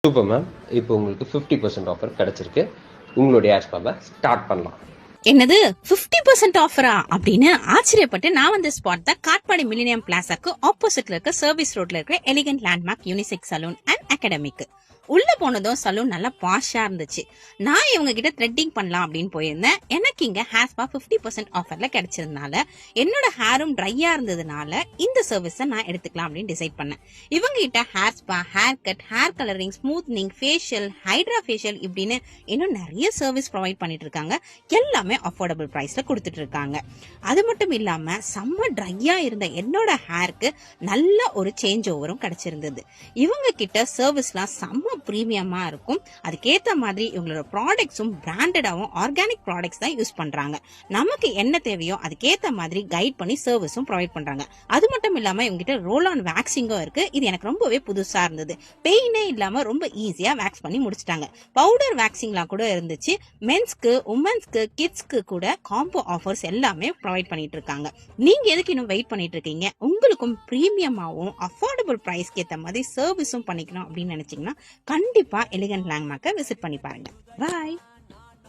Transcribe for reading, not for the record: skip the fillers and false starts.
Super ma'am. இப்போ உங்களுக்கு 50% offer கிடைச்சிருக்கு. உங்களுடைய ஹேர் ஸ்பாவை ஸ்டார்ட் பண்ணலாம். என்னது 50% ஆஃபரா அப்படின்னு ஆச்சரியப்பட்டு நான் வந்த ஸ்பாட் தான் காட்பாடி மில்லினியம் பிளாசாக்கு ஆப்போசிட்ல இருக்க சர்வீஸ் ரோட்ல இருக்க elegant landmark unisex salon and academic. உள்ள போனதும் சலூன் நல்லா பாஷா இருந்துச்சு. நான் இவங்க கிட்ட த்ரெட்டிங் பண்ணலாம் அப்படின்னு போயிருந்தேன். எனக்கு இங்க ஹேர் ஸ்பா 50% ஆஃபர்ல கிடைச்சதுனால என்னோட ஹேரும் ட்ரையா இருந்ததுனால இந்த சர்வீஸ நான் எடுத்துக்கலாம் அப்படின்னு டிசைட் பண்ணேன். இவங்க கிட்ட hair spa, hair cut, hair colouring, smoothening, facial, hydra facial இப்படின்னு இன்னும் நிறைய சர்வீஸ் ப்ரொவைட் பண்ணிட்டு இருக்காங்க. எல்லாமே அஃபோர்டபுள் பிரைஸ்ல கொடுத்துட்டு இருக்காங்க. அது மட்டும் இல்லாம செம்ம ட்ரையா இருந்த என்னோட ஹேருக்கு நல்ல ஒரு சேஞ்ச் ஓவரும் கிடைச்சிருந்தது. இவங்க கிட்ட சர்வீஸ்லாம் செம்ம பிரீமியமா இருக்கும். அதுக்கேத்த மாதிரி இவங்களோட ப்ராடக்ட்ஸும் பிராண்டடாவும் ஆர்கானிக் ப்ராடக்ட்ஸ் தான் யூஸ் பண்றாங்க. நமக்கு என்ன தேவையோ அதுக்கேத்த மாதிரி கைட் பண்ணி சர்வீஸும் ப்ரொவைட் பண்றாங்க. அது மட்டும் இல்லாம இவங்க கிட்ட ரோல் ஆன் வேக்சிங்கும் இருக்கு. இது எனக்கு ரொம்பவே புதுசா இருந்தது. பெயினே இல்லாம ரொம்ப ஈஸியா வேக்ஸ் பண்ணி முடிச்சிட்டாங்க. பவுடர் வேக்சிங்லாம் கூட இருந்துச்சு. மென்ஸ்க்கு, உமன்ஸ்க்கு, கிட்ஸ்க்கு கூட காம்போ ஆஃபர்ஸ் எல்லாமே ப்ரொவைட் பண்ணிட்டு இருக்காங்க. நீங்க எதுக்கு இன்னும் வெயிட் பண்ணிட்டு இருக்கீங்க? உங்களுக்கும் பிரீமியமாவும் அஃபோர்டபுள் பிரைஸ்க்கு ஏத்த மாதிரி சர்வீஸும் பண்ணிக்கணும் அப்படின்னு நினைச்சீங்கன்னா கண்டிப்பா எலிகன்ட் லேண்ட்மார்க்கை விசிட் பண்ணி பாருங்க. பாய்.